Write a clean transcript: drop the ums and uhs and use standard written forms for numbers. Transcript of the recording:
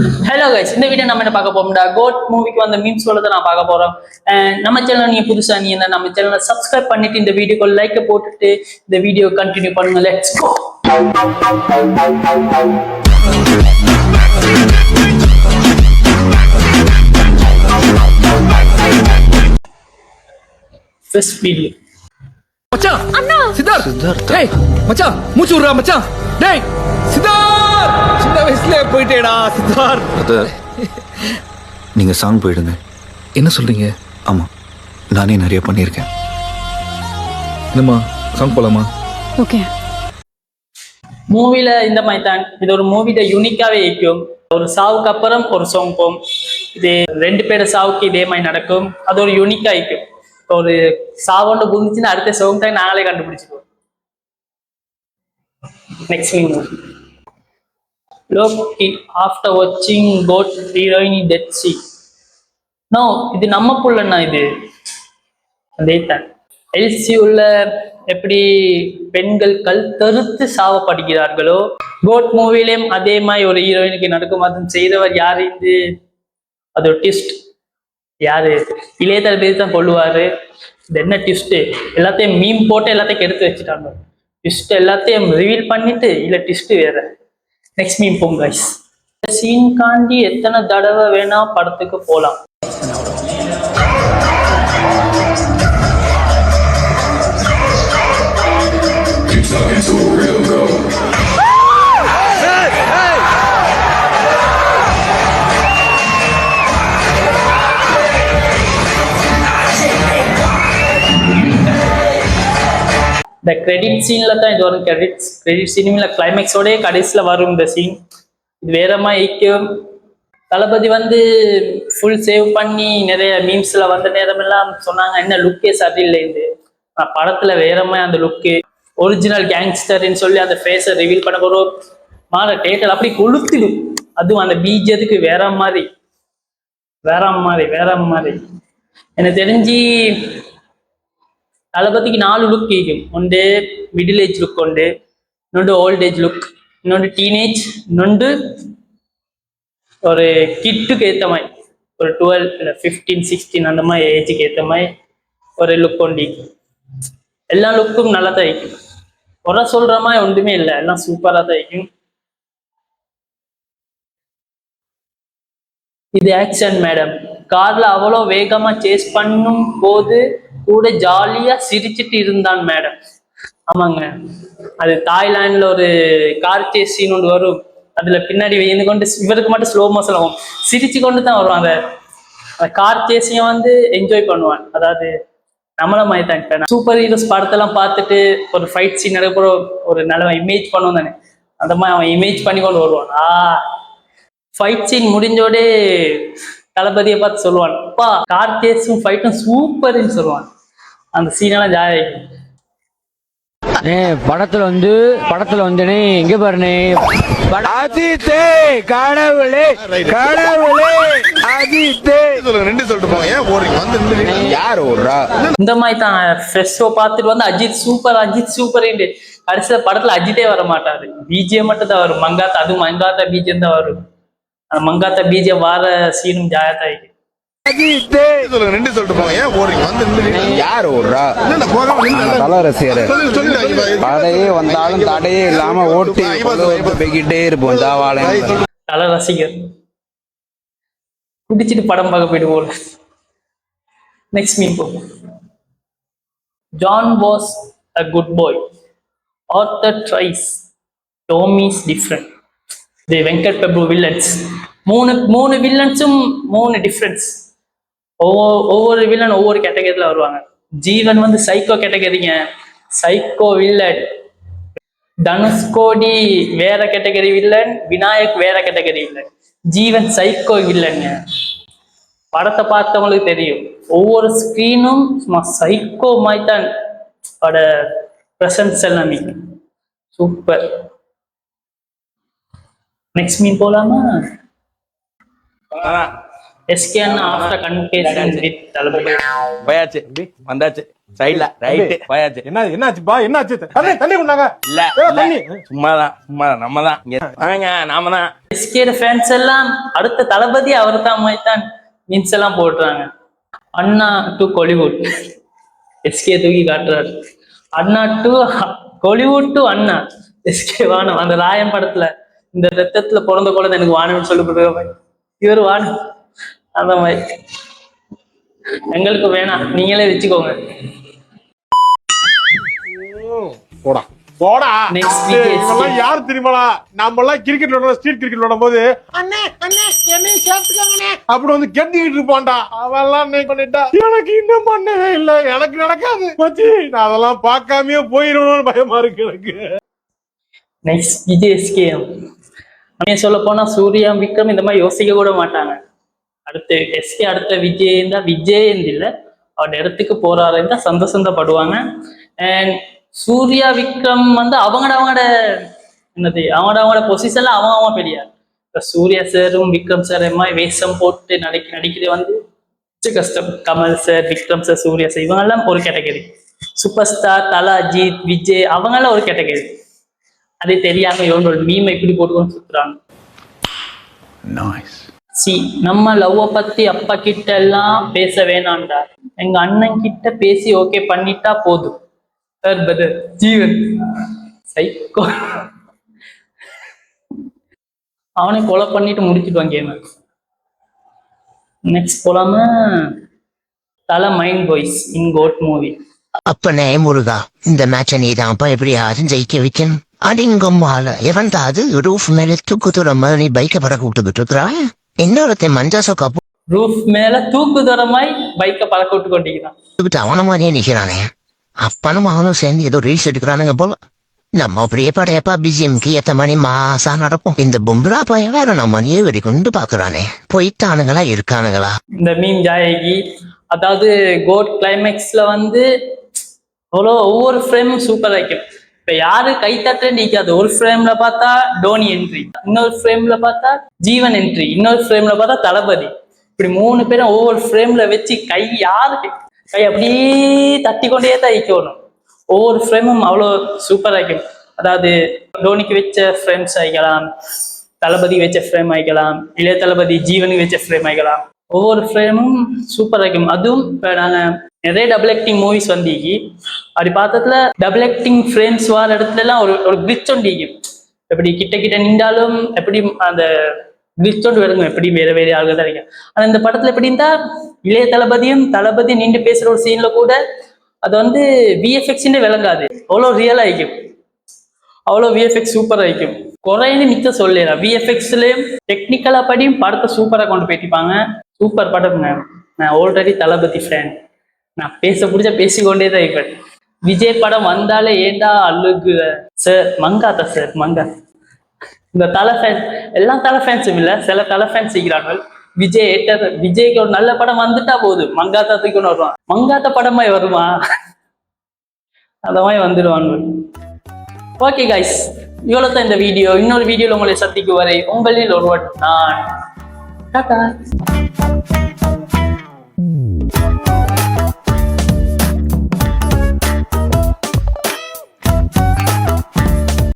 Hello guys, இந்த video நம்ம என்ன பார்க்க போறோம்டா, கோட் மூவிக்கு வந்த மீம்ஸ் தான் நான் பார்க்க போறோம். நம்ம சேனல் நீங்க புதுசா நீ என்ன நம்ம சேனலை சப்ஸ்கிரைப் பண்ணிட்டு இந்த வீடியோக்கு லைக் போட்டுட்டு இந்த வீடியோ கண்டினியூ பண்ணுங்க. Let's go. First video. மச்சான் அண்ணா சித்தார்த் டேய் மச்சான் மூச்சு விடுறா மச்சான். டேய் சித்தார்த், சின்ன வயசுல போயிட்டேடா சித்தார்த். நீங்க சாங் போயிடுங்க. என்ன சொல்றீங்க? ஆமா, நானே நிறைய பண்ணியிருக்கேன். என்னம்மா சாங் போலாமா? ஓகே. மூவில இந்த மாதிரி தான், இது ஒரு மூவிட யூனிக்காவே இருக்கும். ஒரு சாவுக்கு அப்புறம் ஒரு சாங் போகும். இது ரெண்டு பேர சாவுக்கு இதே மாதிரி நடக்கும். அது ஒரு யூனிக்கா இருக்கும். ஒரு சாவோண்டு புரிஞ்சுன்னா அடுத்த சாங் தான் நாங்களே கண்டுபிடிச்சிருவோம். Next movie. Look after watching Goat heroine dead sea. No, இது நம்ம புள்ளண்ணா. இது அதே தான். எல்சியுள்ள எப்படி பெண்கள் கல் தருத்து சாவப்படுகிறார்களோ, கோட் மூவிலையும் அதே மாதிரி ஒரு ஹீரோயினுக்கு நடக்கும். அது செய்தவர் யாரு? இது அது ஒரு ட்விஸ்ட். யாரு? இளையதளபதி தான் கொள்ளுவாரு. இது என்ன ட்விஸ்ட்? எல்லாத்தையும் மீம் போட்டு எல்லாத்தையும் எடுத்து வச்சுட்டாங்க. ட்விஸ்ட் எல்லாத்தையும் ரிவீல் பண்ணிட்டு இல்ல ட்விஸ்ட் வேற. நெக்ஸ்ட் மீம் போங்க கைஸ். சீன் காண்டி எத்தனை தடவை வேணா படத்துக்கு போலாம். இந்த கிரெடிட் சீன்ல தான் இது வரும். கிரெடிட் சீன்ல கிளைமேக்ஸோடய கடைசியில் வரும் இந்த சீன். இது வேற மாதிரி இருக்கும். தளபதி வந்து ஃபுல் சேவ் பண்ணி நிறைய மீம்ஸ்ல வந்த நேரம் எல்லாம் சொன்னாங்க, என்ன லுக்கே சரியில்லை. இது படத்துல வேற மாதிரி அந்த லுக்கு ஒரிஜினல் கேங்ஸ்டர்ன்னு சொல்லி அந்த ஃபேஸை ரிவீல் பண்ண போறோம். மாற டேட்டர் அப்படி கொளுத்திடும். அதுவும் அந்த பீஜத்துக்கு வேற மாதிரி எனக்கு தெரிஞ்சு தளபதிக்கு 4 லுக் இருக்கும். ஒன்று மிடில் ஏஜ் லுக், ஒன்று இன்னொன்று ஓல்ட் ஏஜ் லுக், இன்னொன்று டீனேஜ், இன்னொன்று ஒரு கிட்டுக்கு ஏற்ற மாதிரி ஒரு 12 இல்லை 15 16 அந்த மாதிரி ஏஜுக்கு ஏற்ற மாதிரி ஒரு லுக் ஒண்டி. எல்லா லுக்கும் நல்லா தான் இருக்கும். குறை சொல்ற மாதிரி ஒன்றுமே இல்லை, எல்லாம் சூப்பராக தான் இருக்கும். இது ஆக்ஷன் மேடம். கார்ல அவ்வளோ வேகமா சேஸ் பண்ணும் போது கூட ஜாலியா சிரிச்சிட்டு இருந்தான் மேடம். ஆமாங்க, அது தாய்லாந்துல ஒரு கார் சேஸ் சீன் ஒன்று வரும். அதுல பின்னாடி இருந்து கொண்டு இவருக்கு மட்டும் ஸ்லோ மோஷன் ஆகும், சிரிச்சு கொண்டு தான் வரும். அந்த கார் சேஸையும் வந்து என்ஜாய் பண்ணுவான். அதாவது நம்மள மாதிரி தான் சூப்பர் ஹீரோஸ் படத்தெல்லாம் பார்த்துட்டு ஒரு ஃபைட் சீன் நடக்கிற ஒரு நல்ல இமேஜ் பண்ணுவோம் தானே, அந்த மாதிரி அவன் இமேஜ் பண்ணி கொண்டு வருவான். ஃபைட் சீன் முடிஞ்சோடே தளபதியை பார்த்து சொல்லுவான், அப்பா கார் சேஸும் ஃபைட்டும் சூப்பர்ன்னு சொல்லுவான். அந்த சீனெல்லாம் ஜாலியா இருக்கும். படத்துல வந்து எங்க பாருனே அஜித்தே கடவுளே கடவுளே அஜித்தே ரெண்டு சொல்லிட்டு போங்க. ஏன் போறீங்க? வந்து யார் ஓடுறா? இந்த மாதிரி தான் ஃப்ரெஷ் ஷோ பார்த்துட்டு வந்து அஜித் சூப்பர் கடைசியில படத்துல அஜித்தே வர மாட்டாரு. பிஜிஎம் மட்டும் தான் வரும். அதுவும் மங்காத்தா பிஜிஎம் தான் வரும். மங்காத்தா பிஜிஎம் வார சீனும் ஜாயத்தா இருக்கு. ரெண்டு சொல்லிட்டு போங்க. ஏன் போறீங்க? வந்து யார் ஓடுறா? தல ரசிகர் தடையே வந்தாலும் தடையே இல்லாம ஓட்டி போய்கிட்டே இருப்போம். தல ரசிகர் குடிச்சிட்டு படம் பார்க்க போயிடுவோம். நெக்ஸ்ட் மீன் போகும். John was a good boy, Arthur tries, Tommy is different. The Venkat Prabhu villains. மூணு வில்லன்ஸும் 3 டிஃப்ரென்ஸ். ஒவ்வொரு வில்லன் ஒவ்வொரு கேட்டகரியில வருவாங்க. ஜீவன் வந்து சைக்கோ கேட்டகரிங்க, சைக்கோ வில்லன். தனுஷ்கோடி வேற கேட்டகரி வில்லன், விநாயக் வேற கேட்டகரி வில்லன், ஜீவன் சைக்கோ வில்லன்ங்க. படத்தை பார்த்தவங்களுக்கு தெரியும், ஒவ்வொரு ஸ்கிரீனும் சும்மா சைக்கோ மாதிரி தான் பிரசன்ஸ் எல்லாம் சூப்பர். நெக்ஸ்ட் மீன் போலாமா? எஸ்கே அண்ணா ஆஃப்டர் கன்வர்சேஷன் வித் தளபதி. போயாச்சு வந்தாச்சு சைடுல ரைட்டு போயாச்சு. என்னாச்சுப்பா என்னாச்சு? தண்ணி கொண்டாங்க. இல்ல தண்ணி சும்மாதான் நம்ம தான் வாங்க நாம தான். எஸ்கே ஃபேன்ஸ் எல்லாம் அடுத்த தளபதி அவர் தான் மாதிரி தான் மீன்ஸ் எல்லாம் போடுறாங்க. அண்ணா டு கோலிவுட் எஸ்கே தூக்கி காட்டுறாரு. அண்ணா டு கோலிவுட் டு அண்ணா எஸ்கே வானம். அந்த ராயன் படத்துல இந்த ரத்தத்துல பிறந்த குழந்தை எனக்கு வானம்னு சொல்லி கொடுக்குற இவர் வானம் அந்த மாதிரி. எங்களுக்கு வேணாம், நீங்களே வச்சுக்கோங்க. போடா போடா. Next week இவெல்லாம் யார் தெரியுமாடா? நாம எல்லாம் கிரிக்கெட் விளையாடுற ஸ்ட்ரீட் கிரிக்கெட் விளையாடும் போது அண்ணே அண்ணே என்னை சேர்த்துக்கோங்கண்ணே அப்படி வந்து கெட்டிக்கிட்டு இருப்பான்டா. அவெல்லாம் என்ன பண்ணிட்டா எனக்கு இன்னும் பண்ணவே இல்லை, எனக்கு நடக்காது மச்சி. நான் அதெல்லாம் பார்க்காமயே போயிடணும்னு பயமா இருக்கு எனக்கு. Next Vijay SK. சொல்ல போனா சூர்யா விக்ரம் இந்த மாதிரி யோசிக்க கூட மாட்டாங்க. அடுத்து எஸ்கே அடுத்த விஜய் தான் விஜய் இல்ல அவரோட இடத்துக்கு போறாருன்னு தான் சந்தோஷப்படுவாங்க. அண்ட் சூர்யா விக்ரம் வந்து அவங்களோட என்னது அவங்களோட பொசிஷன்ல அவன் பெரியார். இப்ப சூர்யா சாரும் விக்ரம் சார் மாதிரி வேஷம் போட்டு நடிக்கிறது வந்து கஷ்டம். Kamal sir, Vikram sir, Suriya sir இவங்கெல்லாம் ஒரு கேட்டகரி. சூப்பர் ஸ்டார் தல, அஜித், விஜய் அவங்கெல்லாம் ஒரு கேட்டகரி. அது தெரியாம இவங்க ஒரு மீமை இப்படி போட்டுக்கொண்டு சுத்துறாங்க. நம்ம லவ்வ பத்தி அப்பா கிட்ட எல்லாம் பேச வேணாம்டா, எங்க அண்ணன் கிட்ட பேசி ஓகே பண்ணிட்டா போதும். ஜீவன் சைக்கோ அவனை கொலை பண்ணிட்டு முடிச்சுட்டு கேம். நெக்ஸ்ட் போலாம தல மைண்ட் பாய்ஸ் இன் கோட் மூவி. அப்பனே முருகா, இந்த மேட்சை நீ தான்ப்பா எப்படியாச்சும் ஜெயிக்க வைக்கணும். அடிங்கம்மால எவன்டாது ரூஃப் மேல தூக்குதுற மாதிரி பைக்கை பறக்க விட்டுக்கிட்டு இருக்கிறான். இன்னொருத்தன் மஞ்சாசோ கப்பு ரூஃப் மேல தூக்குதுற மாதிரி பைக்கை பறக்க விட்டு கொண்டிருக்கிறான். அவன மாதிரியே நிக்கிறானே. அப்பனும் அவனும் சேர்ந்து ஏதோ ரீல்ஸ் எடுக்கிறானுங்க போல. நம்ம அப்படியே படையப்பா பிஜிஎம்க்கு ஏத்த மாதிரி மாசா நடப்போம். இந்த பும்ரா பையன் வேற நம்மனையே வெடி கொண்டு பாக்குறானே. போயிட்டானுங்களா இருக்கானுங்களா? இந்த மீம் ஜாயகி அதாவது கோட் கிளைமேக்ஸ்ல வந்து ஒவ்வொரு ஃப்ரேமும் சூப்பர் ஆயிக்கும். இப்ப யாரு கை தட்டுன்னு நிக்காது. ஒரு ஃப்ரேம்ல பார்த்தா டோனி என்ட்ரி, இன்னொரு ஃப்ரேம்ல பார்த்தா ஜீவன் என்ட்ரி, இன்னொரு ஃப்ரேம்ல பார்த்தா தளபதி. இப்படி 3 பேரும் ஒவ்வொரு ஃப்ரேம்ல வச்சு கை அப்படியே தட்டி கொண்டே தான் வைக்கணும். ஒவ்வொரு ஃப்ரேமும் அவ்வளோ சூப்பர் ஆகிக்கும். அதாவது டோனிக்கு வச்ச ஃப்ரேம்ஸ் ஆகிக்கலாம், தளபதி வச்ச ஃப்ரேம் ஆகிக்கலாம், இளைய தளபதி ஜீவனுக்கு வச்ச ஃப்ரேம் ஆகிக்கலாம். ஒவ்வொரு ஃப்ரேமும் சூப்பர் ஆகிக்கும். அதுவும் இப்போ நாங்கள் நிறைய டபுள் ஆக்டிங் மூவிஸ் வந்தீங்க. அப்படி பார்த்ததுல டபுள் ஆக்டிங் ஃப்ரேம்ஸ் வர இடத்துல எல்லாம் ஒரு கிளிச் ஒண்டிக்கும். எப்படி கிட்ட நின்றாலும் எப்படி அந்த கிளிச்சோண்டு வருங்க, எப்படி வேற ஆளுங்க தான் இருக்கும். ஆனா இந்த படத்துல எப்படி இருந்தா இளைய தளபதி நின்று பேசுற ஒரு சீன்ல கூட அது வந்து விஎஃப்எக்ஸ்ன்னு விளங்காது. அவ்வளோ ரியல் ஆகிக்கும், அவ்வளோ விஎஃப்எக்ஸ் சூப்பர் ஆகிக்கும். குறைன்னு மிச்சம் சொல்லிடலாம். விஎஃப்எக்ஸ்லயும் டெக்னிக்கலா படியும் படத்தை சூப்பரா கொண்டு போயிட்டிருப்பாங்க. சூப்பர் படம். நான் ஆல்ரெடி தளபதி ஃபேன். நான் பிடிச்சா பேசிக்கொண்டே தான் இருப்பேன். விஜய் படம் வந்தாலே ஏண்டா அழுகு சார். மங்காத்தா சார் மங்கா. இந்த தலை ஃபேன்ஸ் எல்லாம் தலை ஃபேன்ஸும் இல்லை, சில தலை ஃபேன்ஸ் இருக்கிறார்கள். விஜய்க்கு ஒரு நல்ல படம் வந்துட்டா போதும் மங்காத்தா தூக்கின்னு வருவான். மங்காத்தா படமாய் வருமா? அந்த மாதிரி வந்துடுவான். ஓகே கைஸ், இவ்வளவுதான் இந்த வீடியோ. இன்னொரு வீடியோல உங்களை சந்திக்கும் வரை உங்களில் ஒருவன் நான். டாடா.